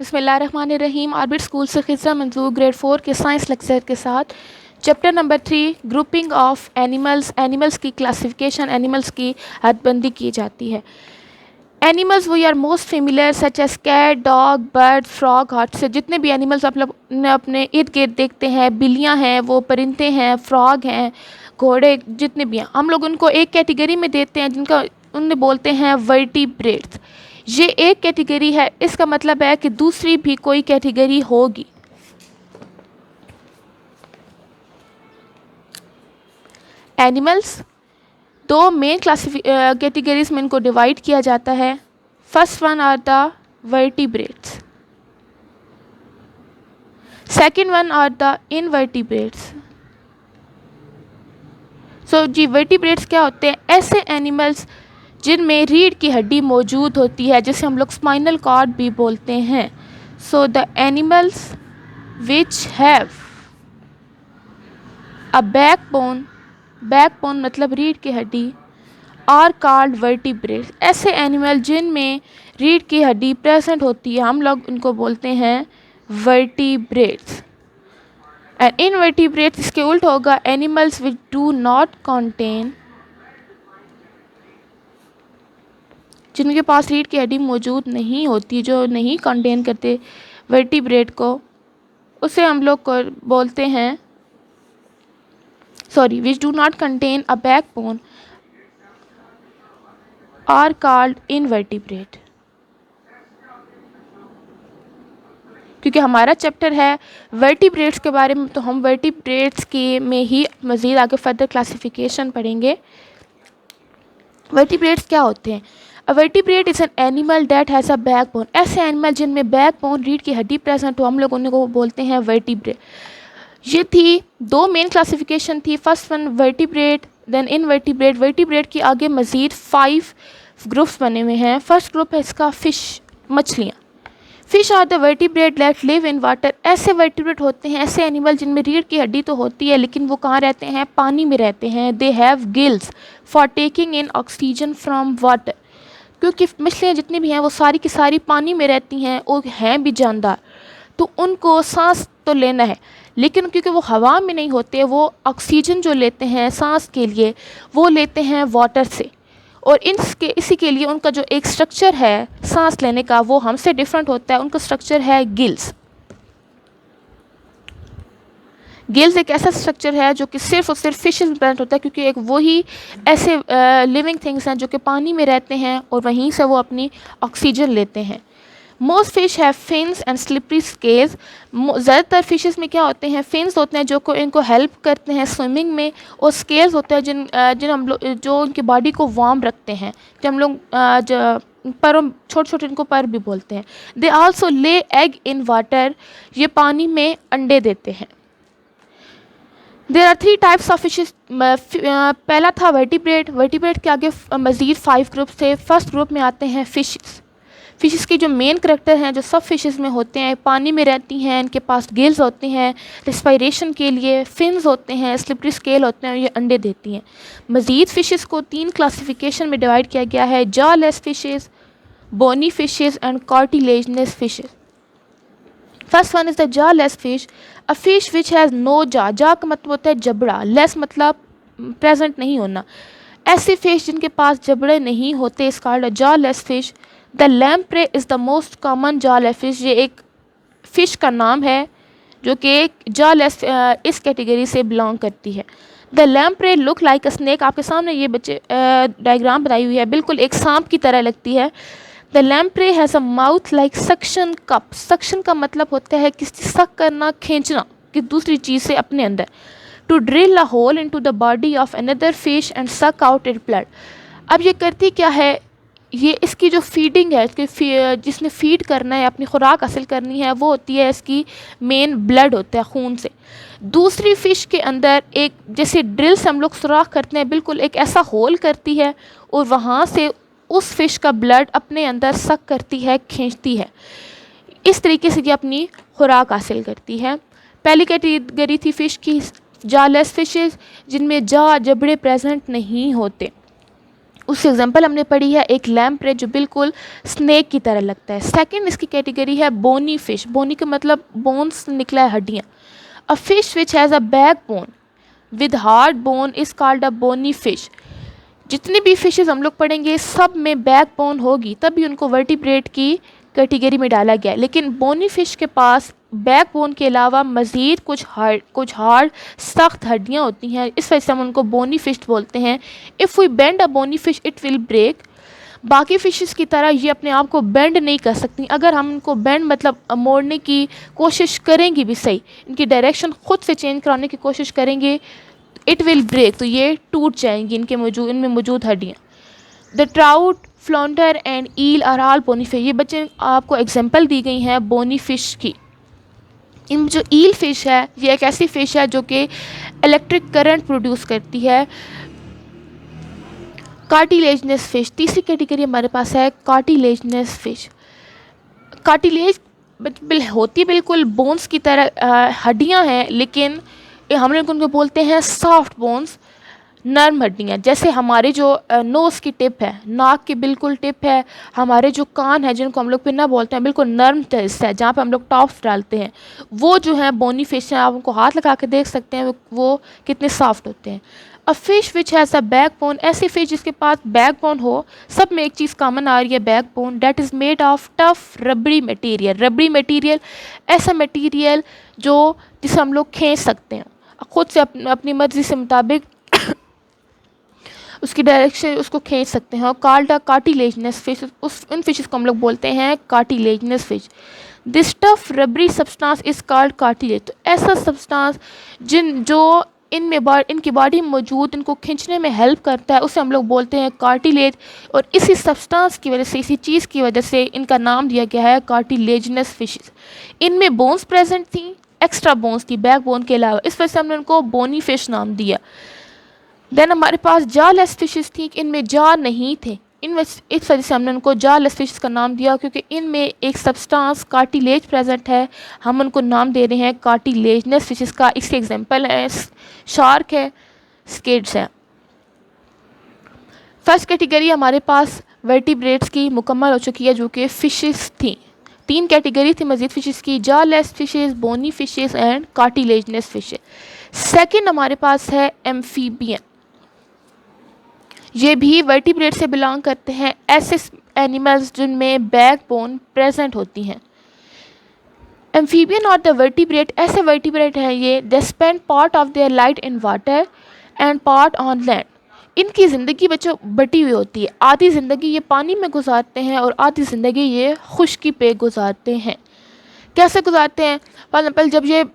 बिस्मिल्लाहिर्रहमानिर्रहीम। Orbit school से खिज़ा मंजूर ग्रेड 4 के साइंस लेक्चर के साथ chapter number 3 grouping of animals. Animals की क्लासिफिकेशन, एनिमल्स की हदबंदी की जाती है। Animals we are most familiar such as cat, dog, bird, frog, heart से जितने भी एनिमल्स आप लोग अपने इर्द गिर्द देखते हैं, बिल्लियाँ हैं, वो परिंदे हैं, फ्रॉग हैं, घोड़े, जितने भी हैं, हम लोग उनको एक कैटेगरी में देते हैं जिनका उन्हें बोलते हैं वर्टिब्रेट्स। ये एक कैटेगरी है, इसका मतलब है कि दूसरी भी कोई कैटेगरी होगी। एनिमल्स दो मेन कैटेगरीज में इनको डिवाइड किया जाता है। First one are the vertebrates, second one are the invertebrates. So जी वर्टिब्रेट्स क्या होते हैं? ऐसे एनिमल्स जिनमें रीढ़ की हड्डी मौजूद होती है, जिसे हम लोग स्पाइनल कॉर्ड भी बोलते हैं। So the animals which have a backbone, backbone मतलब रीढ़ की हड्डी, आर कॉल्ड वर्टिब्रेट्स। ऐसे एनिमल जिनमें रीढ़ की हड्डी प्रेजेंट होती है, हम लोग उनको बोलते हैं वर्टिब्रेट्स। एंड इनवर्टिब्रेट्स इसके उल्ट होगा, animals which do not contain, जिनके पास रीढ़ की हड्डी मौजूद नहीं होती, जो नहीं कंटेन करते वर्टिब्रेट को, उसे हम लोग को बोलते हैं which do not contain a backbone are called invertebrate. क्योंकि हमारा चैप्टर है वर्टिब्रेट्स के बारे में, तो हम वर्टिब्रेट्स के में ही मज़ीद आगे फर्दर क्लासिफिकेशन पढ़ेंगे। वर्टिब्रेट्स क्या होते हैं? A vertebrate is an animal that has a backbone. ऐसे एनिमल जिनमें बैकबोन, रीढ़ की हड्डी प्रेजेंट हो, हम लोग उनको बोलते हैं वर्टिब्रेट। ये थी दो मेन क्लासिफिकेशन थी, first one vertebrate, then invertebrate. Vertebrate की आगे मज़ीद 5 ग्रुप्स बने हुए हैं। फर्स्ट ग्रुप है इसका फ़िश, मछलियाँ। Fish are the vertebrate that live in water. ऐसे वर्टिब्रेट होते हैं, ऐसे एनिमल जिनमें रीढ़ की हड्डी तो होती है, लेकिन वो कहाँ रहते हैं? पानी में रहते हैं। They have gills for taking in oxygen from water. क्योंकि मछलियाँ जितनी भी हैं वो सारी की सारी पानी में रहती हैं और हैं भी जानदार, तो उनको सांस तो लेना है, लेकिन क्योंकि वो हवा में नहीं होते, वो ऑक्सीजन जो लेते हैं सांस के लिए वो लेते हैं वाटर से। और इसी के लिए उनका जो एक स्ट्रक्चर है सांस लेने का वो हमसे डिफरेंट होता है। उनका स्ट्रक्चर है गिल्स। गिल्स एक ऐसा स्ट्रक्चर है जो कि सिर्फ और सिर्फ फिशेस में प्रेजेंट होता है, क्योंकि एक वही ऐसे लिविंग थिंग्स हैं जो कि पानी में रहते हैं और वहीं से वो अपनी ऑक्सीजन लेते हैं। Most fish have fins and slippery scales. ज़्यादातर फिशेस में क्या होते हैं? फिन्स होते हैं जो को इनको हेल्प करते हैं स्विमिंग में, और स्केल्स होते हैं जिन हम लोग जो उनकी बॉडी को वार्म रखते हैं, जो हम लोग परों, छोटे छोटे इनको पर भी बोलते हैं। They also lay egg in water. ये पानी में अंडे देते हैं। There are 3 types of fishes. पहला था वर्टिब्रेट। वर्टिब्रेट के आगे मज़ीद 5 ग्रुप्स थे। फर्स्ट ग्रुप में आते हैं फिशेस। फिशेस के जो मेन करैक्टर हैं, जो सब फिशेस में होते हैं, पानी में रहती हैं, इनके पास गिल्स होते हैं रिस्पायरेशन के लिए, फिन्स होते हैं, स्लिपरी स्केल होते हैं, ये अंडे देती हैं। मज़ीद फिशेस को 3 क्लासिफिकेशन में डिवाइड किया गया है: jawless fishes, bony fishes and cartilaginous fishes. First one is the jawless fish, a fish which has no jaw. Jaw का मतलब होता है जबड़ा, लेस मतलब प्रेजेंट नहीं होना। ऐसी फिश जिनके पास जबड़े नहीं होते इस called a jaw less fish. The lamprey is the most common jaw less fish. ये एक फ़िश का नाम है जो कि एक जॉ लेस इस कैटेगरी से बिलोंग करती है। The lamprey look like a snake. आपके सामने ये बच्चे डायग्राम बनाई हुई है, बिल्कुल एक सांप की तरह लगती है। The lamprey has a mouth like suction cup. Suction का मतलब होता है किसी सक करना, खींचना कि दूसरी चीज़ से अपने अंदर। To drill a hole into the body of another fish and suck out it blood. अब ये करती क्या है? ये इसकी जो फीडिंग है, जिसने फीड करना है, अपनी खुराक हासिल करनी है, वो होती है इसकी मेन ब्लड होता है, खून से। दूसरी फ़िश के अंदर एक जैसे ड्रिल से हम लोग सुराख करते हैं, बिल्कुल एक ऐसा होल करती है और वहाँ से उस फिश का ब्लड अपने अंदर सक करती है, खींचती है। इस तरीके से ये अपनी खुराक हासिल करती है। पहली कैटेगरी थी फ़िश की जॉ लेस फिशेस, जिनमें जॉ, जबड़े प्रेजेंट नहीं होते। उससे एग्जांपल हमने पढ़ी है एक लैम्प्रे जो बिल्कुल स्नेक की तरह लगता है। सेकंड इसकी कैटेगरी है बोनी फिश। बोनी का मतलब बोन्स निकला है, हड्डियाँ। A fish which has a back bone with hard bone is called a bony fish. जितनी भी फिशेस हम लोग पढ़ेंगे सब में बैक बोन होगी, तभी उनको वर्टिब्रेट की कैटेगरी में डाला गया है। लेकिन बोनी फिश के पास बैक बोन के अलावा मज़ीद कुछ हार्ड सख्त हड्डियाँ होती हैं, इस वजह से हम उनको बोनी फिश बोलते हैं। If we bend a bony fish it will break. बाकी फिशेस की तरह ये अपने आप को बेंड नहीं कर सकती। अगर हम इनको बेंड मतलब मोड़ने की कोशिश करेंगे भी सही, इनकी डायरेक्शन ख़ुद से चेंज कराने की कोशिश करेंगे, इट विल ब्रेक, तो ये टूट जाएंगी इनमें मौजूद हड्डियाँ। The trout, flounder and eel are all bony fish. ये बच्चे आपको एग्जांपल दी गई हैं बोनी फ़िश की। इन जो ईल फ़िश है ये एक ऐसी फ़िश है जो कि इलेक्ट्रिक करंट प्रोड्यूस करती है। कार्टिलेजनस फ़िश, तीसरी कैटेगरी हमारे पास है कार्टिलेजनस फ़िश। कार्टिलेज होती बिल्कुल बोन्स की तरह हड्डियाँ हैं, लेकिन हम लोग उनको बोलते हैं सॉफ्ट बोन्स, नर्म हड्डियाँ। जैसे हमारे जो नोज़ की टिप है, नाक की बिल्कुल टिप है, हमारे जो कान है जिनको हम लोग पिन्ना बोलते हैं, बिल्कुल नर्म टेस्ट है जहाँ पे हम लोग टॉप्स डालते हैं, वो जो है बोनी फिश हैं। आप उनको हाथ लगा के देख सकते हैं वो कितने सॉफ्ट होते हैं। अ fish which has a back bone, ऐसी फिश जिसके पास बैक बोन हो, सब में एक चीज़ कॉमन आ रही है back bone, that is made of tough rabri material. Rabri material ऐसा मटीरियल जिसे हम लोग खींच सकते हैं खुद से अपनी मर्ज़ी से मुताबिक उसकी डायरेक्शन उसको खींच सकते हैं। और कॉल्ड अ कार्टिलेजनस फिश, उन फिशेस को हम लोग बोलते हैं cartilaginous fish. This tough rubbery substance is called cartilage. तो ऐसा सब्सटेंस जो इनकी बॉडी में मौजूद इनको खींचने में हेल्प करता है, उसे हम लोग बोलते हैं कार्टिलेज। और इसी सब्सटेंस की वजह से, इसी चीज़ की वजह से इनका नाम दिया गया है कार्टिलेजनस फिशेस। इनमें बोन्स प्रेजेंट थी, एक्स्ट्रा बोन्स थी बैक बोन के अलावा, इस वजह से हमने उनको बोनी फिश नाम दिया। देन हमारे पास जालेस फिशेस थी, इनमें जा नहीं थे, इनमें इस वजह से हमने उनको जालेस फिशेस का नाम दिया, क्योंकि इनमें एक सब्सटेंस कार्टिलेज प्रेजेंट है, हम उनको नाम दे रहे हैं कार्टिलेजनस फिशेस का। इसके एग्जांपल है शार्क है, स्किड्स है। फर्स्ट कैटेगरी हमारे पास वर्टिब्रेट्स की मुकम्मल हो चुकी है, जो कि फिशेस थी। 3 कैटेगरी थी मज़ीद फिशेस की, jawless fishes, bony fishes and cartilaginous fishes. Second हमारे पास है एम्फीबियन। ये भी वर्टिब्रेट से बिलोंग करते हैं, ऐसे एनिमल्स जिनमें बैक बोन प्रेजेंट होती हैं। एम्फीबियन और द वर्टिब्रेट ऐसे वर्टिब्रेट हैं ये, they spend part of their life in water and part on land. इनकी ज़िंदगी बच्चों बटी हुई होती है, आधी ज़िंदगी ये पानी में गुजारते हैं और आधी ज़िंदगी ये खुश्की पे गुजारते हैं। कैसे गुजारते हैं? फॉर एग्जाम्पल जब ये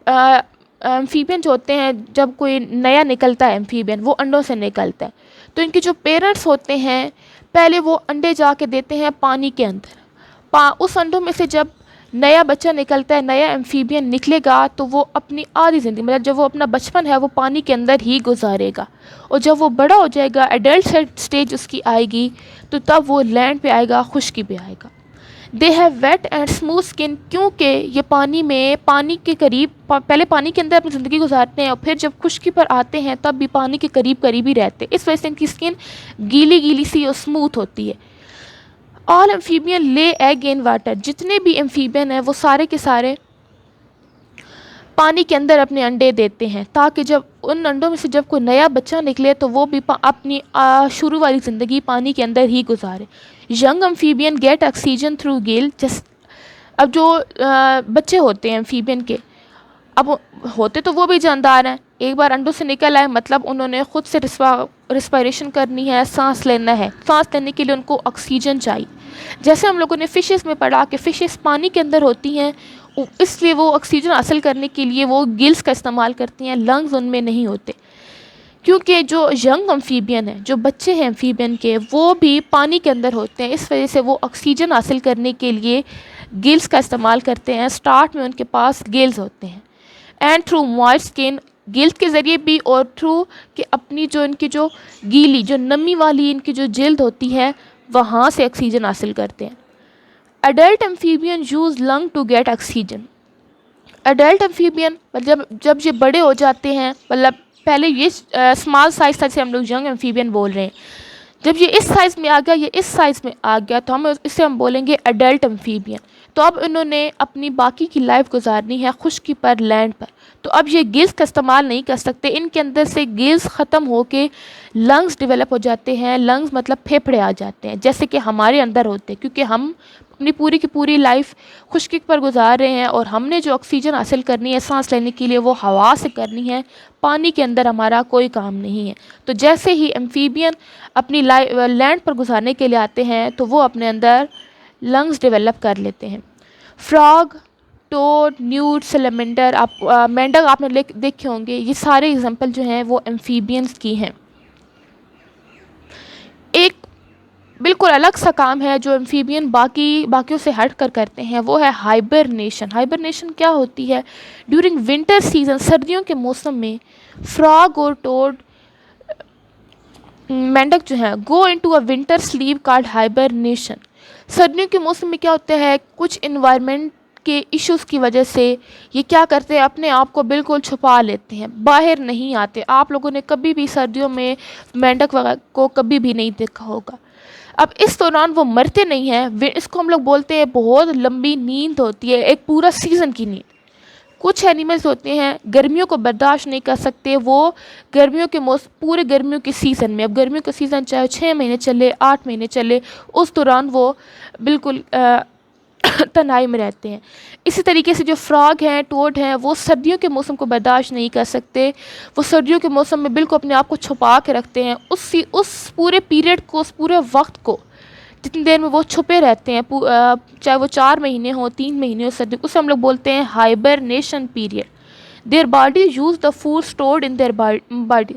एम्फीबियन जो होते हैं, जब कोई नया निकलता है एम्फीबियन, वो अंडों से निकलता है, तो इनके जो पेरेंट्स होते हैं पहले वो अंडे जाके देते हैं पानी के अंदर। उस अंडों में से जब नया बच्चा निकलता है, नया एम्फीबियन निकलेगा, तो वो अपनी आधी ज़िंदगी मतलब जब वो अपना बचपन है वो पानी के अंदर ही गुजारेगा, और जब वो बड़ा हो जाएगा, एडल्ट स्टेज उसकी आएगी, तो तब वो लैंड पे आएगा, खुश्की पे आएगा। They have wet and smooth skin, क्योंकि ये पानी के करीब पहले पानी के अंदर अपनी ज़िंदगी गुजारते हैं और फिर जब खुश्की पर आते हैं तब भी पानी के करीब करीब ही रहते हैं, इस वजह से इनकी स्किन गीली गीली सी और स्मूथ होती है। ऑल एम्फीबियन ले एग इन वाटर, जितने भी एम्फीबियन हैं वो सारे के सारे पानी के अंदर अपने अंडे देते हैं, ताकि जब उन अंडों में से जब कोई नया बच्चा निकले तो वो भी अपनी शुरू वाली ज़िंदगी पानी के अंदर ही गुजारे। Young amphibian gate oxygen through Gill. अब जो बच्चे होते हैं एम्फीबियन के, अब होते तो वो भी जानदार हैं, एक बार अंडों से निकल आए मतलब उन्होंने ख़ुद से रिस्पायरेशन करनी है, सांस लेना है, सांस लेने के लिए उनको ऑक्सीजन चाहिए। जैसे हम लोगों ने फ़िशेस में पढ़ा कि फ़िशेस पानी के अंदर होती हैं, इसलिए वो ऑक्सीजन हासिल करने के लिए वो गिल्स का इस्तेमाल करती हैं, लंग्स उनमें नहीं होते। क्योंकि जो यंग एम्फीबियन है, जो बच्चे हैं एम्फीबियन के, वो भी पानी के अंदर होते हैं, इस वजह से वो ऑक्सीजन हासिल करने के लिए गिल्स का इस्तेमाल करते हैं। स्टार्ट में उनके पास गिल्स होते हैं, and through moist skin, gills के ज़रिए भी और थ्रू कि अपनी जो इनकी जो गीली जो नमी वाली इनकी जो जिल्द होती है वहाँ से ऑक्सीजन हासिल करते हैं। Adult amphibian use lung to get oxygen. Adult amphibian मतलब जब ये बड़े हो जाते हैं, मतलब पहले ये स्मॉल साइज था जिसे हम लोग यंग एम्फीबियन बोल रहे हैं, जब ये इस साइज़ में आ गया, ये इस साइज़ में आ गया, तो हम बोलेंगे एडल्ट एम्फीबियन। तो अब इन्होंने अपनी बाकी की लाइफ गुजारनी है खुश्की पर, लैंड पर। तो अब ये गिल्स का इस्तेमाल नहीं कर सकते, इनके अंदर से गिल्स ख़त्म होके लंग्स डेवलप हो जाते हैं। लंग्स मतलब फेफड़े आ जाते हैं, जैसे कि हमारे अंदर होते हैं, क्योंकि हम अपनी पूरी की पूरी लाइफ खुश्की पर गुजार रहे हैं और हमने जो ऑक्सीजन हासिल करनी है सांस लेने के लिए वो हवा से करनी है, पानी के अंदर हमारा कोई काम नहीं है। तो जैसे ही एम्फीबियन अपनी लैंड पर गुजारने के लिए आते हैं तो वो अपने अंदर लंग्स डेवलप कर लेते हैं। फ्रॉग, टोड, न्यूट, सैलमेंडर, मेंढक आपने देखे होंगे, ये सारे एग्जांपल जो हैं वो एम्फीबियंस की हैं। एक बिल्कुल अलग सा काम है जो एम्फीबियन बाकियों से हट कर करते हैं, वो है हाइबरनेशन। हाइबरनेशन क्या होती है? ड्यूरिंग विंटर सीजन, सर्दियों के मौसम में फ्रॉग और टोड, मेंढक जो हैं, गो इनटू अ विंटर स्लीप कॉल्ड हाइबरनेशन। सर्दियों के मौसम में क्या होता है, कुछ इन्वायरमेंट के इश्यूज़ की वजह से ये क्या करते हैं, अपने आप को बिल्कुल छुपा लेते हैं, बाहर नहीं आते। आप लोगों ने कभी भी सर्दियों में मेंढक वगैरह को कभी भी नहीं देखा होगा। अब इस दौरान वो मरते नहीं हैं, इसको हम लोग बोलते हैं बहुत लंबी नींद होती है, एक पूरा सीज़न की नींद। कुछ एनिमल्स होते हैं गर्मियों को बर्दाश्त नहीं कर सकते, वो गर्मियों के मौसम, पूरे गर्मियों के सीज़न में, अब गर्मियों का सीज़न चाहे 6 महीने चले, 8 महीने चले, उस दौरान वो बिल्कुल तनाई में रहते हैं। इसी तरीके से जो फ्रॉग हैं, टोड हैं, वो सर्दियों के मौसम को बर्दाश्त नहीं कर सकते, वो सर्दियों के मौसम में बिल्कुल अपने आप को छुपा के रखते हैं। उस पूरे पीरियड को, उस पूरे वक्त को, जितनी देर में वो छुपे रहते हैं, चाहे वो 4 महीने हो, 3 महीने हो सर्दी, उसे हम लोग बोलते हैं hibernation period. Their body use the food stored in their body.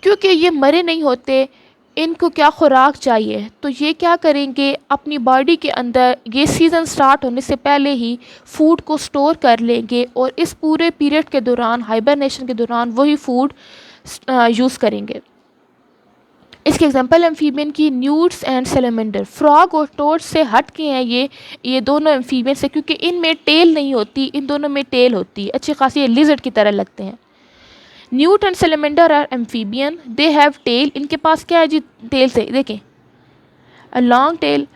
क्योंकि ये मरे नहीं होते, इनको क्या खुराक चाहिए, तो ये क्या करेंगे, अपनी बॉडी के अंदर ये सीज़न स्टार्ट होने से पहले ही फूड को स्टोर कर लेंगे और इस पूरे पीरियड के दौरान, हाइबरनेशन के दौरान, वही फूड यूज़ करेंगे। इसके एग्जांपल एम्फीबियन की न्यूट्स एंड सैलमेंडर। फ्रॉग और टोड से हट के हैं ये दोनों एम्फीबियन से, क्योंकि इनमें टेल नहीं होती, इन दोनों में टेल होती है, अच्छी खासी, ये लिजर्ड की तरह लगते हैं। Newt and salamander are amphibian, they have tail. इनके पास क्या है जी, टेल से देखें, a long tail.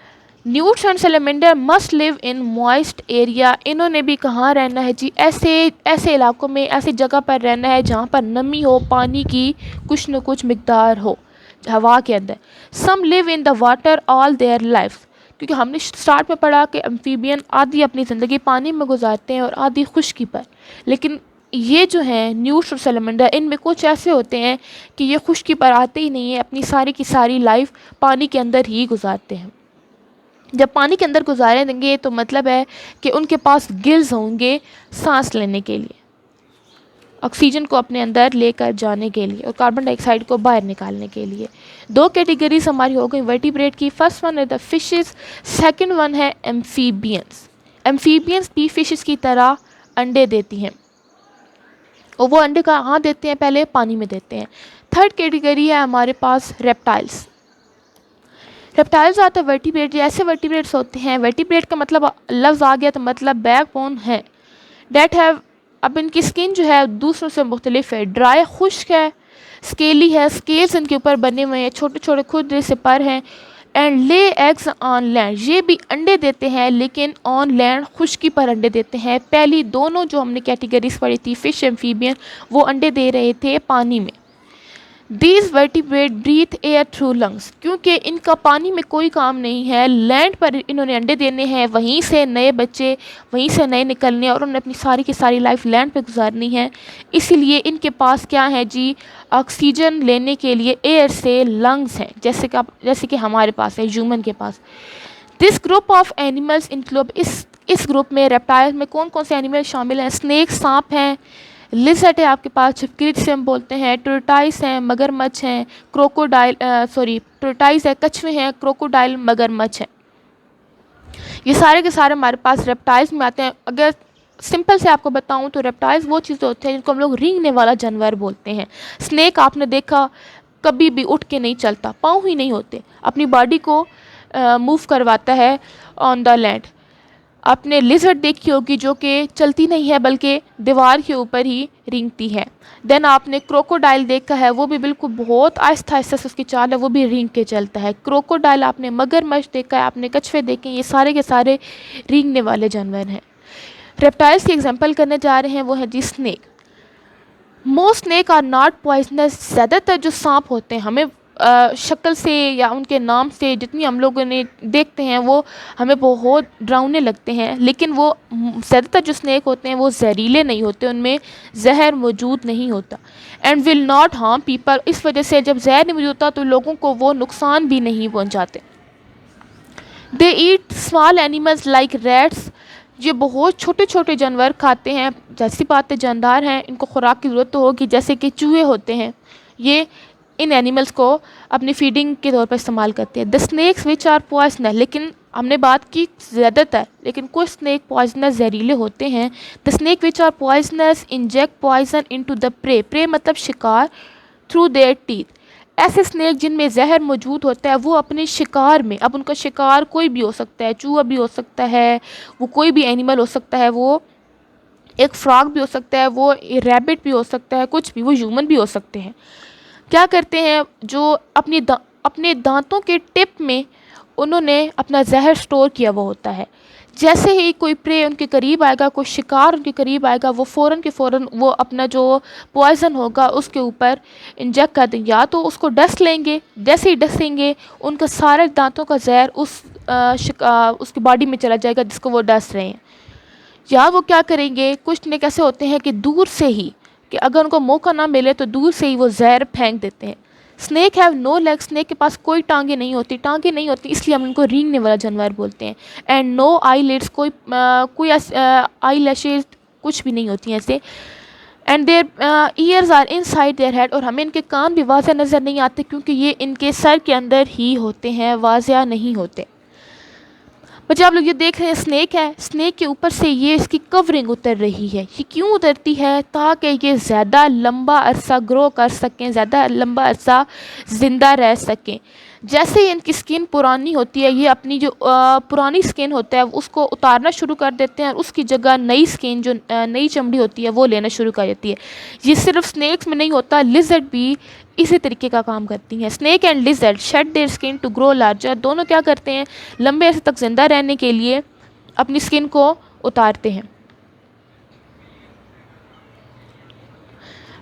Newts and salamander must live in moist area. इन्होंने भी कहाँ रहना है जी, ऐसे इलाकों में, ऐसी जगह पर रहना है जहाँ पर नमी हो, पानी की कुछ न कुछ मिकदार हो हवा के अंदर। Some live in the water all their life, क्योंकि हमने स्टार्ट में पढ़ा कि एम्फीबियन आधी अपनी ज़िंदगी पानी में गुजारते हैं और आधी खुश्की पर। लेकिन ये जो हैं न्यूट्स और सैलमेंडर, इनमें कुछ ऐसे होते हैं कि ये खुश्की पर आते ही नहीं है, अपनी सारी की सारी लाइफ पानी के अंदर ही गुजारते हैं। जब पानी के अंदर गुजारे देंगे तो मतलब है कि उनके पास गिल्स होंगे सांस लेने के लिए, ऑक्सीजन को अपने अंदर लेकर जाने के लिए और कार्बन डाइऑक्साइड को बाहर निकालने के लिए। 2 कैटेगरीज हमारी हो गई वर्टिब्रेट की। फर्स्ट वन है द फिशेस, सेकंड वन है एम्फीबियंस। एम्फीबियंस भी फिशेस की तरह अंडे देती हैं और वो अंडे कहाँ देते हैं, पहले पानी में देते हैं। थर्ड कैटेगरी है हमारे पास रेप्टाइल्स। रेप्टाइल्स आते हैं वर्टिब्रेट, ऐसे वर्टिब्रेट्स होते हैं, वर्टिब्रेट का मतलब लफ्ज़ आ गया तो मतलब बैकबोन है, डेट हैव। अब इनकी स्किन जो है दूसरों से मुख्तलिफ है, ड्राई खुश्क है, स्केली है, स्केल्स इनके ऊपर बने हुए हैं, छोटे छोटे खुद जैसे पर हैं, and lay eggs on land. ये भी अंडे देते हैं लेकिन ऑन लैंड, खुश्की पर अंडे देते हैं। पहली दोनों जो हमने कैटेगरीज पढ़ी थी, फिश, एम्फीबियन, वो अंडे दे रहे थे पानी में। These vertebrate breathe air through lungs, क्योंकि इनका पानी में कोई काम नहीं है, लैंड पर इन्होंने अंडे देने हैं, वहीं से नए बच्चे, वहीं से नए निकलने हैं और उन्होंने अपनी सारी की सारी लाइफ लैंड पर गुजारनी है। इसीलिए इनके पास क्या है जी, ऑक्सीजन लेने के लिए एयर से लंग्स हैं, जैसे कि हमारे पास है, ह्यूमन के पास। This group of animals include, इस ग्रुप में रेप्टाइल में कौन कौन से एनिमल शामिल हैं? स्नेक, सांप हैं, लिजर्ड है आपके पास, छिपकली जिसे हम बोलते हैं, टोर्टाइस हैं, मगरमच्छ हैं, टोर्टाइस है, कछुए हैं, क्रोकोडाइल, मगरमच्छ हैं। ये सारे के सारे हमारे पास रेप्टाइल्स में आते हैं। अगर सिंपल से आपको बताऊं तो रेप्टाइल्स वो चीज़ होते हैं जिनको हम लोग रेंगने वाला जानवर बोलते हैं। स्नेक आपने देखा कभी भी उठ के नहीं चलता, पाँव ही नहीं होते, अपनी बॉडी को मूव करवाता है ऑन द लैंड। आपने लिजर्ड देखी होगी जो कि चलती नहीं है बल्कि दीवार के ऊपर ही रेंगती है। देन आपने क्रोकोडाइल देखा है, वो भी बिल्कुल बहुत आहिस्ता आहिस्ता से उसकी चाल है, वो भी रेंग के चलता है। क्रोकोडाइल, आपने मगरमच्छ देखा है, आपने कछुए देखे हैं, ये सारे के सारे रेंगने वाले जानवर हैं। रेप्टाइल्स की एग्जांपल करने जा रहे हैं वो है जी snake. Most snake are not poisonous. ज़्यादातर जो सांप होते हैं हमें शक्ल से या उनके नाम से जितनी हम लोगों ने देखते हैं वो हमें बहुत डरावने लगते हैं, लेकिन वो ज़्यादातर जो स्नेक होते हैं वो जहरीले नहीं होते, उनमें जहर मौजूद नहीं होता। And will not harm people. इस वजह से जब जहर नहीं मौजूद होता तो लोगों को वो नुकसान भी नहीं पहुंचाते। They eat small animals like rats. ये बहुत छोटे छोटे जानवर खाते हैं। जैसी बात है, जानदार हैं, इनको खुराक की ज़रूरत तो होगी, जैसे कि चूहे होते हैं, ये इन एनिमल्स को अपनी फीडिंग के तौर पर इस्तेमाल करते हैं। The snakes which are poisonous, लेकिन हमने बात की ज़्यादातर, लेकिन कुछ स्नैक पॉइजनस जहरीले होते हैं। The snake which are poisonous inject poison into the prey. Prey मतलब शिकार, थ्रू देयर टीथ। ऐसे स्नैक जिनमें जहर मौजूद होता है वो अपने शिकार में, अब उनका शिकार कोई भी हो सकता है, चूहा भी हो सकता है, वो कोई भी एनिमल हो सकता है, वो एक फ्रॉग भी हो सकता है, वो रैबिट भी हो सकता है, कुछ भी, वो ह्यूमन भी हो सकते हैं। क्या करते हैं, जो अपने दांतों के टिप में उन्होंने अपना जहर स्टोर किया हुआ होता है। जैसे ही कोई प्रे उनके करीब आएगा, कोई शिकार उनके करीब आएगा, वो फ़ौरन के फ़ौरन वो अपना जो पॉइज़न होगा उसके ऊपर इंजेक्ट कर देंगे। या तो उसको डस लेंगे, जैसे ही डसेंगे उनका सारे दांतों का जहर उसकी बॉडी में चला जाएगा जिसको वो डस रहे हैं। या वो क्या करेंगे, कुछ ने कैसे होते हैं कि दूर से ही, कि अगर उनको मौका ना मिले तो दूर से ही वो जहर फेंक देते हैं। Snake have no leg. Snake के पास कोई टांगे नहीं होती इसलिए हम उनको रेंगने वाला जानवर बोलते हैं। एंड नो आई लिड्स, कोई आई लैशेज कुछ भी नहीं होती हैं ऐसे। And their ears are inside their head, और हमें इनके कान भी वाज़ह नज़र नहीं आते क्योंकि ये इनके सर के अंदर ही होते हैं, वाज़ह नहीं होते। बच्चे आप लोग ये देख रहे हैं, स्नैक है, स्नैक के ऊपर से ये इसकी कवरिंग उतर रही है। ये क्यों उतरती है? ताकि ये ज़्यादा लंबा अरसा ग्रो कर सकें, ज़्यादा लंबा अरसा ज़िंदा रह सकें। जैसे ही इनकी स्किन पुरानी होती है, ये अपनी जो पुरानी स्किन होता है उसको उतारना शुरू कर देते हैं और उसकी जगह नई स्किन, जो नई चमड़ी होती है, वो लेना शुरू कर देती है। ये सिर्फ स्नैक्स में नहीं होता, लिजर्ड भी इसी तरीके का काम करती हैं। Snake and lizard shed their skin to grow larger. दोनों क्या करते हैं, लंबे अरसे तक ज़िंदा रहने के लिए अपनी स्किन को उतारते हैं।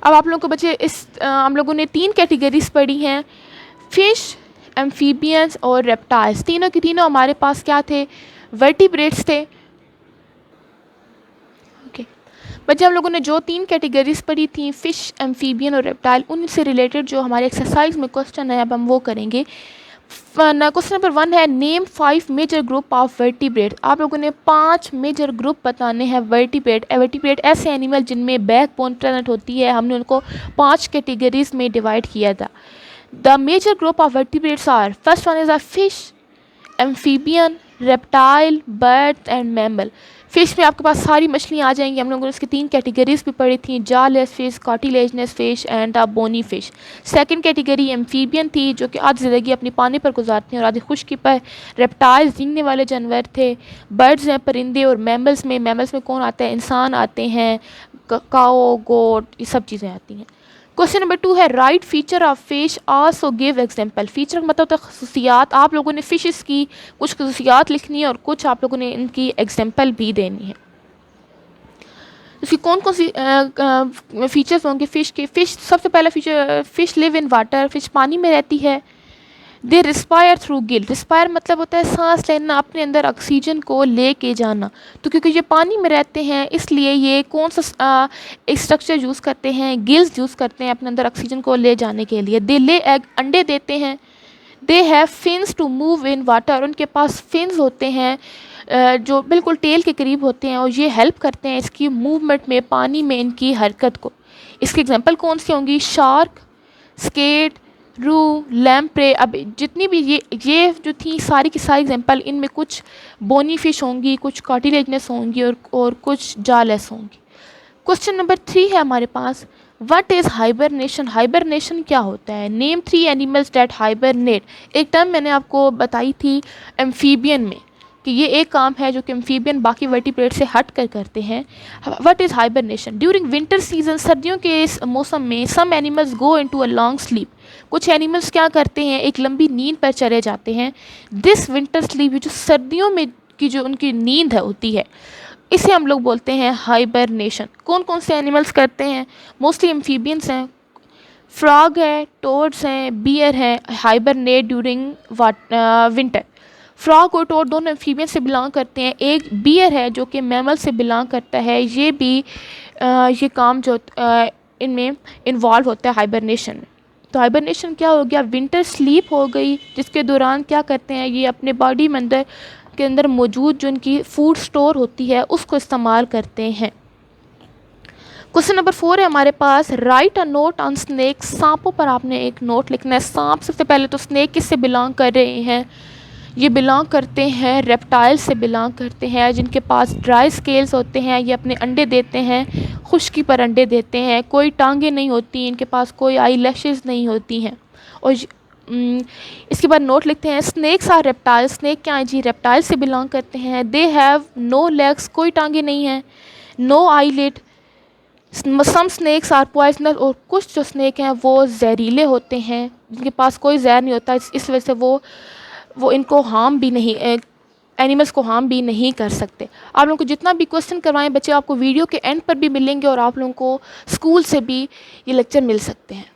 अब आप लोगों को बच्चे हम लोगों ने 3 कैटेगरीज पढ़ी हैं, फिश, एम्फीबियंस और रेप्टाइल्स। तीनों की तीनों हमारे पास क्या थे, वर्टिब्रेट्स थे। ओके बच्चे, हम लोगों ने जो 3 कैटेगरीज पढ़ी थी, फिश, एम्फीबियन और रेप्टाइल, उनसे रिलेटेड जो हमारे एक्सरसाइज में क्वेश्चन है अब हम वो करेंगे। क्वेश्चन नंबर 1 है, name 5 major group of vertebrate. आप लोगों ने 5 मेजर ग्रुप बताने हैं वर्टिब्रेट। वर्टिब्रेट ऐसे एनिमल जिनमें बैकबोन प्रेजेंट होती है, हमने उनको 5 कैटेगरीज में डिवाइड किया था। The major group of vertebrates are, first one is a fish, amphibian, reptile, bird and mammal। Fish में आपके पास सारी मछलियाँ आ जाएंगी। हम लोगों ने इसकी 3 कैटेगरीज भी पढ़ी थी, jawless fish, cartilaginous fish and bony fish. Second category amphibian थी, जो कि आधी ज़िंदगी अपनी पानी पर गुजारते हैं और आधी खुश्की पर। रेप्टाइल्स रेंगने वाले जानवर थे। बर्ड्स हैं, परिंदे। और मैमल्स में कौन आता है, इंसान आते हैं, काओ, गोट, ये सब चीज़ें आती हैं। क्वेश्चन नंबर 2 है, right feature of fish also give example. Feature का मतलब होता है खसूसियात। आप लोगों ने फिशेस की कुछ खसूसियात लिखनी है और कुछ आप लोगों ने इनकी एग्जांपल भी देनी है। इसकी कौन कौन सी फीचर्स होंगे फिश के? फिश, सबसे पहला feature, fish live in water. Fish पानी में रहती है। दे रिस्पायर थ्रू गिल। रिस्पायर मतलब होता है सांस लेना, अपने अंदर ऑक्सीजन को ले के जाना। तो क्योंकि ये पानी में रहते हैं इसलिए ये कौन सा एक स्ट्रक्चर यूज़ करते हैं, गिल्स यूज़ करते हैं अपने अंदर ऑक्सीजन को ले जाने के लिए। दे ले एग, अंडे देते हैं। They have fins to move in water. उनके पास फिन्स होते हैं जो बिल्कुल टेल के करीब होते हैं और ये हेल्प करते हैं इसकी मूवमेंट में, पानी में इनकी हरकत को। इसकी एग्जांपल कौन सी होंगी? शार्क, स्केट, रू, लैम्प्रे। अब जितनी भी ये जो थी सारी की सारी एग्जांपल, इनमें कुछ बोनी फिश होंगी, कुछ कार्टिलेजनस होंगी और कुछ जालेस होंगी। क्वेश्चन नंबर 3 है हमारे पास, व्हाट इज़ हाइबरनेशन। हाइबरनेशन क्या होता है? Name 3 animals that hibernate. एक टर्म मैंने आपको बताई थी एम्फीबियन में कि ये एक काम है जो कि एम्फीबियन बाकी वर्टिब्रेट से हट कर करते हैं। What is hibernation? During winter season, सर्दियों के इस मौसम में some animals go into a long sleep. कुछ एनिमल्स क्या करते हैं, एक लंबी नींद पर चले जाते हैं। दिस विंटर स्लीप, जो सर्दियों में की जो उनकी नींद है होती है, इसे हम लोग बोलते हैं हाइबरनेशन। कौन कौन से एनिमल्स करते हैं? मोस्टली एम्फीबियंस हैं, फ्रॉग है, टोड्स हैं, बियर है, हाइबरनेट ड्यूरिंग विंटर। फ्रॉग और टोड दोनों एम्फीबियन से बिलोंग करते हैं। एक बियर है जो कि मैमल से बिलोंग करता है, ये भी ये काम जो इनमें इन्वॉल्व होता है हाइबरनेशन में। तो हाइबरनेशन क्या हो गया? विंटर स्लीप हो गई, जिसके दौरान क्या करते हैं, ये अपने बॉडी में के अंदर मौजूद जो इनकी फूड स्टोर होती है उसको इस्तेमाल करते हैं। क्वेश्चन नंबर 4 है हमारे पास, write a note on snake. सांपों पर आपने एक नोट लिखना है। सांप सबसे पहले तो स्नेक किससे बिलोंग कर रहे हैं? ये बिलोंग करते हैं रेप्टाइल से बिलोंग करते हैं, जिनके पास ड्राई स्केल्स होते हैं। ये अपने अंडे देते हैं, खुश्की पर अंडे देते हैं। कोई टांगें नहीं होती इनके पास, कोई आई लैशेज़ नहीं होती हैं। और इसके बाद नोट लिखते हैं, स्नेक्स आर रेप्टाइल। स्नेक क्या है जी? रेप्टाइल से बिलोंग करते हैं। दे हैव नो लेग्स, कोई टांगें नहीं हैं। No eyelid. Some snakes are poisonous, और कुछ जो स्नेक हैं वो जहरीले होते हैं, जिनके पास कोई जहर नहीं होता। इस वजह से वो इनको हार्म भी नहीं, एनिमल्स को हार्म भी नहीं कर सकते। आप लोगों को जितना भी क्वेश्चन करवाएं बच्चे, आपको वीडियो के एंड पर भी मिलेंगे और आप लोगों को स्कूल से भी ये लेक्चर मिल सकते हैं।